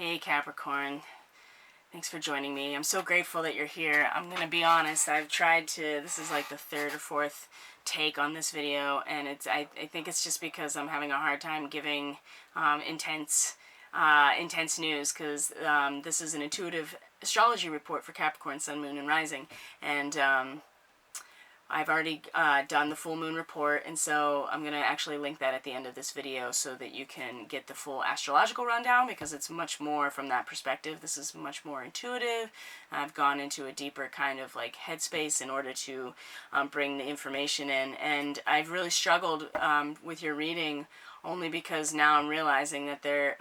Hey Capricorn, thanks for joining me. I'm so grateful that you're here. I'm going to be honest, I've tried to, this is like the third or fourth take on this video, and I think it's just because I'm having a hard time giving intense news, because this is an intuitive astrology report for Capricorn, Sun, Moon, and Rising, and I've already done the full moon report, and so I'm going to actually link that at the end of this video so that you can get the full astrological rundown, because it's much more from that perspective. This is much more intuitive. I've gone into a deeper kind of like headspace in order to bring the information in, and I've really struggled with your reading only because now I'm realizing that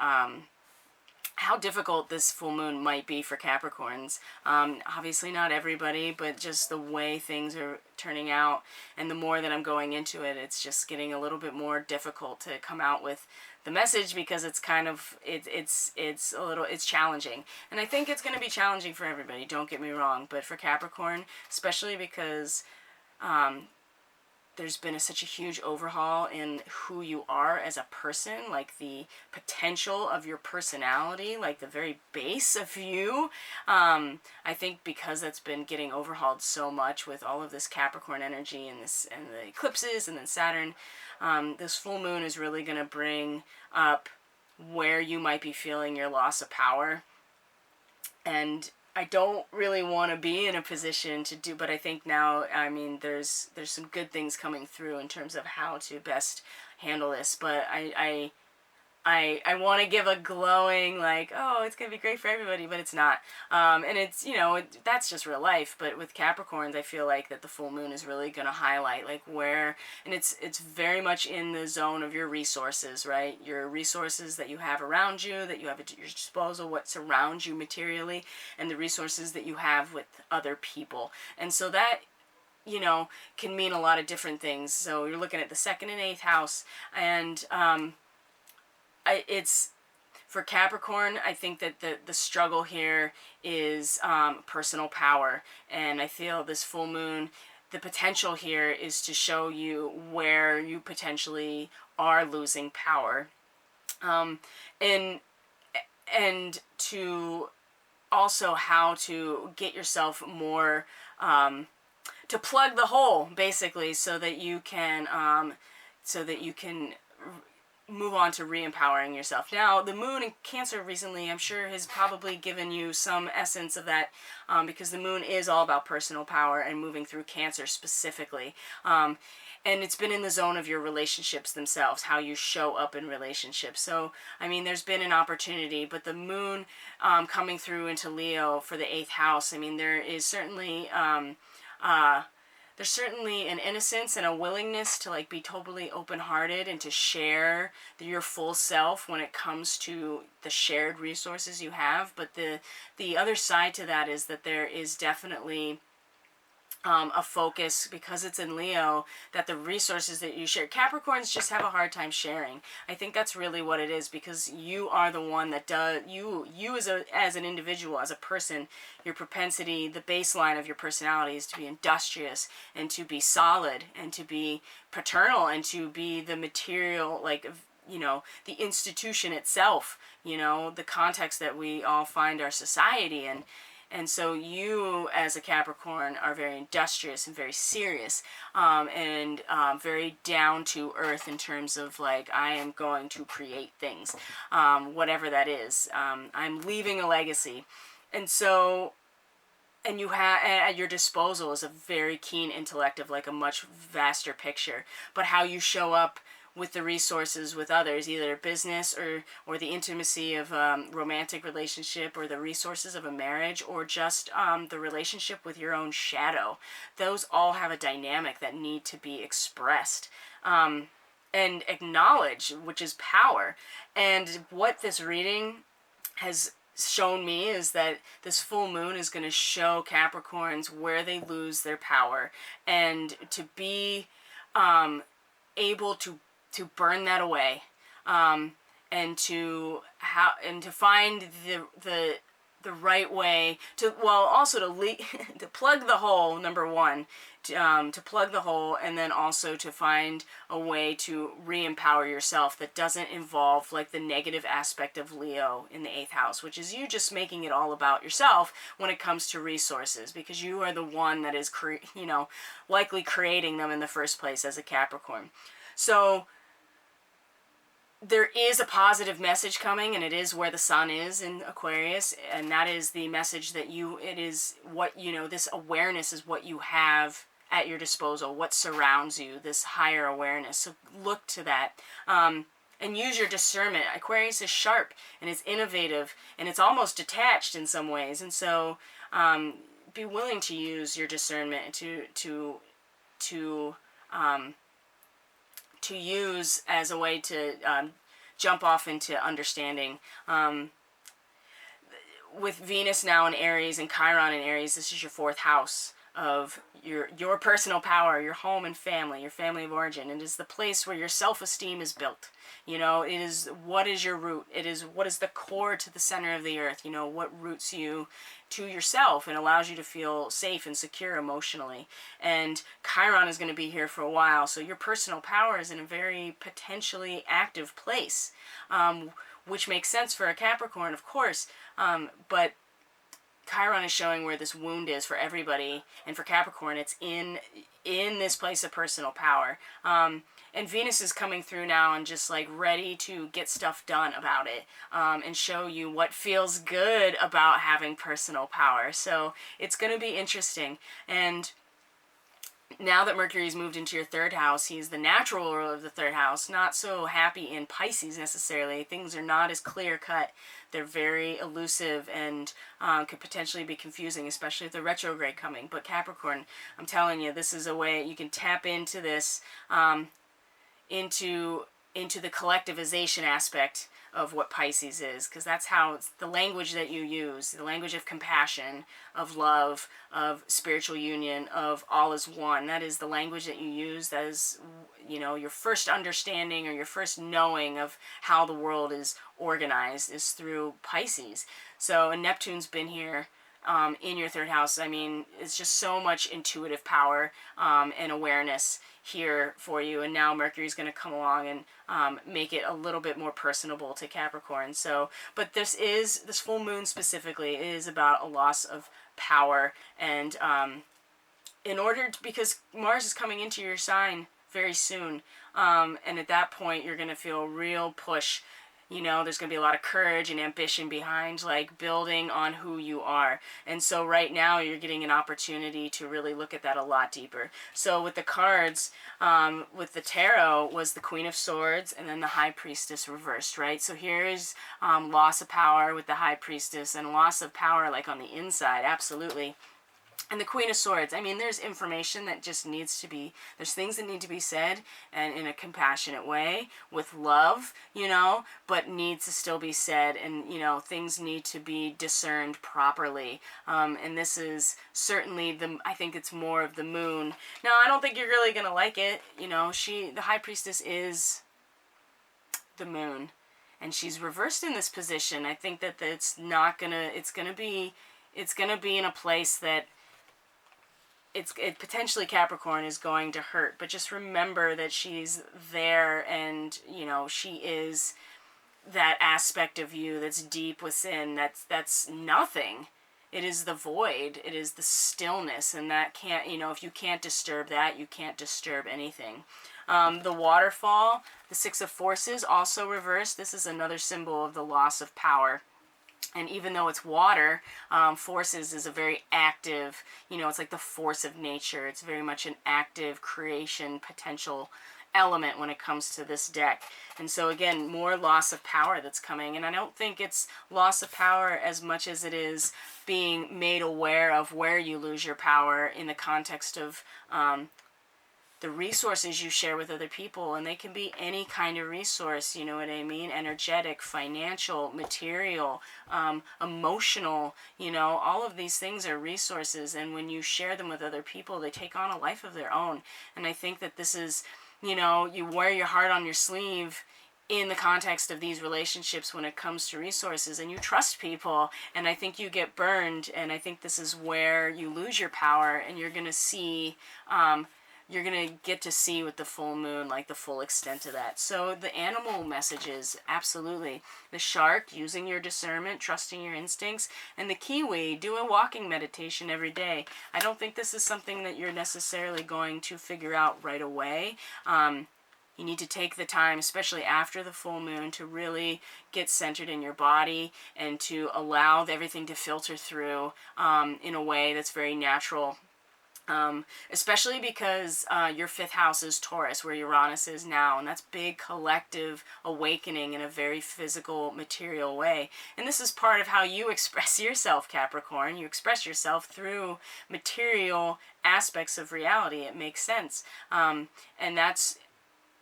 how difficult this full moon might be for Capricorns. Obviously not everybody, but just the way things are turning out, and the more that I'm going into it, it's just getting a little bit more difficult to come out with the message, because it's kind of, it's challenging. And I think it's going to be challenging for everybody, don't get me wrong, but for Capricorn, especially because there's been such a huge overhaul in who you are as a person, like the potential of your personality, like the very base of you. I think because that's been getting overhauled so much with all of this Capricorn energy and the eclipses and then Saturn, this full moon is really going to bring up where you might be feeling your loss of power. And I don't really want to be in a position to do, but I think now, I mean, there's some good things coming through in terms of how to best handle this, but I want to give a glowing, like, oh, it's going to be great for everybody, but it's not. And it's, that's just real life. But with Capricorns, I feel like that the full moon is really going to highlight, like, where, and it's very much in the zone of your resources, right? Your resources that you have around you, that you have at your disposal, what surrounds you materially, and the resources that you have with other people. And so that, can mean a lot of different things. So you're looking at the 2nd and 8th house, and, it's for Capricorn, I think that the struggle here is personal power, and I feel this full moon, the potential here is to show you where you potentially are losing power, and to also how to get yourself more to plug the hole, basically, so that you can move on to re-empowering yourself. Now, the moon in Cancer recently, I'm sure, has probably given you some essence of that, because the moon is all about personal power and moving through Cancer specifically. And it's been in the zone of your relationships themselves, how you show up in relationships. So, I mean, there's been an opportunity, but the moon coming through into Leo for the 8th house, I mean, there is certainly there's certainly an innocence and a willingness to like be totally open-hearted and to share your full self when it comes to the shared resources you have. But the other side to that is that there is definitely a focus, because it's in Leo, that the resources that you share, Capricorns just have a hard time sharing. I think that's really what it is, because you are the one that does, you as an individual, as a person, your propensity, the baseline of your personality is to be industrious and to be solid and to be paternal and to be the material, like, the institution itself, the context that we all find our society in. And so you, as a Capricorn, are very industrious and very serious, and very down to earth in terms of, like, I am going to create things, whatever that is. I'm leaving a legacy. And so, and you have at your disposal is a very keen intellect of, like, a much vaster picture. But how you show up with the resources with others, either business or the intimacy of romantic relationship, or the resources of a marriage, or just the relationship with your own shadow. Those all have a dynamic that need to be expressed and acknowledged, which is power. And what this reading has shown me is that this full moon is going to show Capricorns where they lose their power, and to be able to burn that away, and to find the right way to, well, also to to plug the hole, number one, to plug the hole, and then also to find a way to re-empower yourself that doesn't involve like the negative aspect of Leo in the 8th house, which is you just making it all about yourself when it comes to resources, because you are the one that is likely creating them in the first place as a Capricorn. So there is a positive message coming, and it is where the sun is in Aquarius, and that is the message that this awareness is what you have at your disposal, what surrounds you, this higher awareness. So look to that. And use your discernment. Aquarius is sharp, and it's innovative, and it's almost detached in some ways. And so be willing to use your discernment to use as a way to jump off into understanding. With Venus now in Aries and Chiron in Aries, this is your 4th house of your personal power, your home and family, your family of origin. It is the place where your self-esteem is built. It is, what is your root? It is, what is the core to the center of the earth? What roots you to yourself and allows you to feel safe and secure emotionally. And Chiron is going to be here for a while, so your personal power is in a very potentially active place, which makes sense for a Capricorn, of course, but Chiron is showing where this wound is for everybody, and for Capricorn, it's in this place of personal power. And Venus is coming through now and just like ready to get stuff done about it, and show you what feels good about having personal power. So it's going to be interesting. And now that Mercury's moved into your 3rd house, he's the natural ruler of the 3rd house, not so happy in Pisces necessarily. Things are not as clear cut. They're very elusive and could potentially be confusing, especially with the retrograde coming. But Capricorn, I'm telling you, this is a way you can tap into this, into the collectivization aspect of what Pisces is, because that's how it's the language that you use, the language of compassion, of love, of spiritual union, of all is one. That is the language that you use. That is, your first understanding or your first knowing of how the world is organized is through Pisces. So, and Neptune's been here in your 3rd house. I mean, it's just so much intuitive power and awareness here for you, and now Mercury's going to come along and make it a little bit more personable to Capricorn. So, but this full moon specifically is about a loss of power, and because Mars is coming into your sign very soon, and at that point you're going to feel real push. There's going to be a lot of courage and ambition behind, like, building on who you are. And so right now you're getting an opportunity to really look at that a lot deeper. So with the cards, with the tarot, was the Queen of Swords and then the High Priestess reversed, right? So here's loss of power with the High Priestess, and loss of power, like, on the inside, absolutely. And the Queen of Swords, I mean, there's information that just needs to be, there's things that need to be said, and in a compassionate way, with love, but needs to still be said, and, things need to be discerned properly. And this is certainly I think it's more of the moon. Now, I don't think you're really going to like it. The High Priestess is the moon, and she's reversed in this position. I think that it's going to be in a place that potentially Capricorn is going to hurt, but just remember that she's there, and she is that aspect of you that's deep within, that's nothing. It is the void, it is the stillness, and that can't, if you can't disturb that, you can't disturb anything. The waterfall, the Six of Forces, also reversed. This is another symbol of the loss of power. And even though it's water, forces is a very active, it's like the force of nature. It's very much an active creation potential element when it comes to this deck. And so again, more loss of power that's coming. And I don't think it's loss of power as much as it is being made aware of where you lose your power in the context of the resources you share with other people. And they can be any kind of resource, you know what I mean? Energetic, financial, material, emotional, all of these things are resources. And when you share them with other people, they take on a life of their own. And I think that this is, you wear your heart on your sleeve in the context of these relationships when it comes to resources, and you trust people, and I think you get burned, and I think this is where you lose your power, and you're going to see, you're going to get to see with the full moon, like the full extent of that. So the animal messages, absolutely. The shark, using your discernment, trusting your instincts, and the kiwi, do a walking meditation every day. I don't think this is something that you're necessarily going to figure out right away. You need to take the time, especially after the full moon, to really get centered in your body and to allow everything to filter through in a way that's very natural. Especially because your 5th house is Taurus, where Uranus is now, and that's big collective awakening in a very physical, material way. And this is part of how you express yourself, Capricorn. You express yourself through material aspects of reality. It makes sense. And that's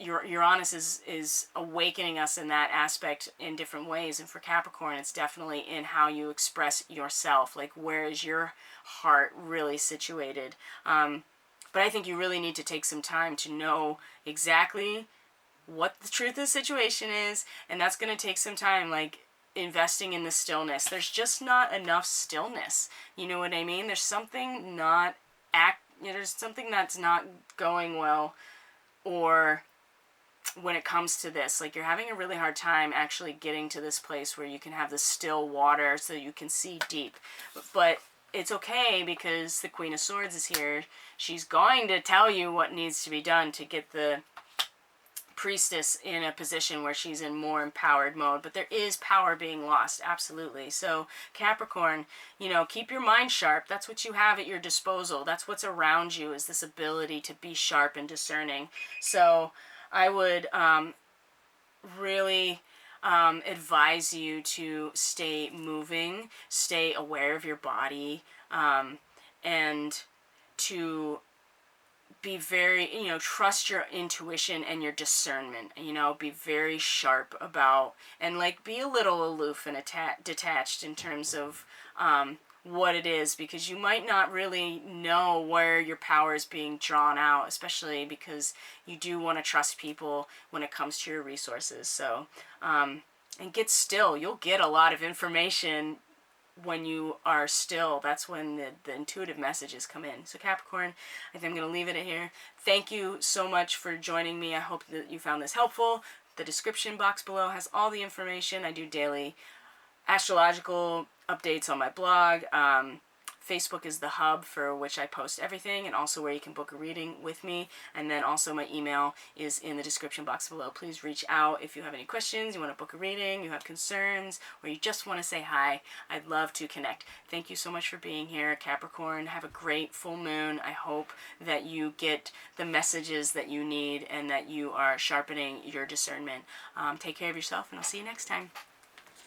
Uranus is awakening us in that aspect in different ways. And for Capricorn, it's definitely in how you express yourself. Like, where is your heart really situated? But I think you really need to take some time to know exactly what the truth of the situation is. And that's going to take some time, like investing in the stillness. There's just not enough stillness. You know what I mean? There's something there's something that's not going well, or when it comes to this, like, you're having a really hard time actually getting to this place where you can have the still water so you can see deep. But it's okay, because the Queen of Swords is here. She's going to tell you what needs to be done to get the Priestess in a position where she's in more empowered mode. But there is power being lost, absolutely. So Capricorn, keep your mind sharp. That's what you have at your disposal. That's what's around you, is this ability to be sharp and discerning. So I would really advise you to stay moving, stay aware of your body, and to be very, trust your intuition and your discernment, be very sharp about, and like, be a little aloof and detached in terms of what it is, because you might not really know where your power is being drawn out, especially because you do want to trust people when it comes to your resources. So, and get still. You'll get a lot of information when you are still. That's when the intuitive messages come in. So Capricorn, I think I'm going to leave it here. Thank you so much for joining me. I hope that you found this helpful. The description box below has all the information. I do daily astrological updates on my blog. Facebook is the hub for which I post everything, and also where you can book a reading with me. And then also my email is in the description box below. Please reach out if you have any questions, you want to book a reading, you have concerns, or you just want to say hi. I'd love to connect. Thank you so much for being here, Capricorn. Have a great full moon. I hope that you get the messages that you need and that you are sharpening your discernment. Take care of yourself, and I'll see you next time.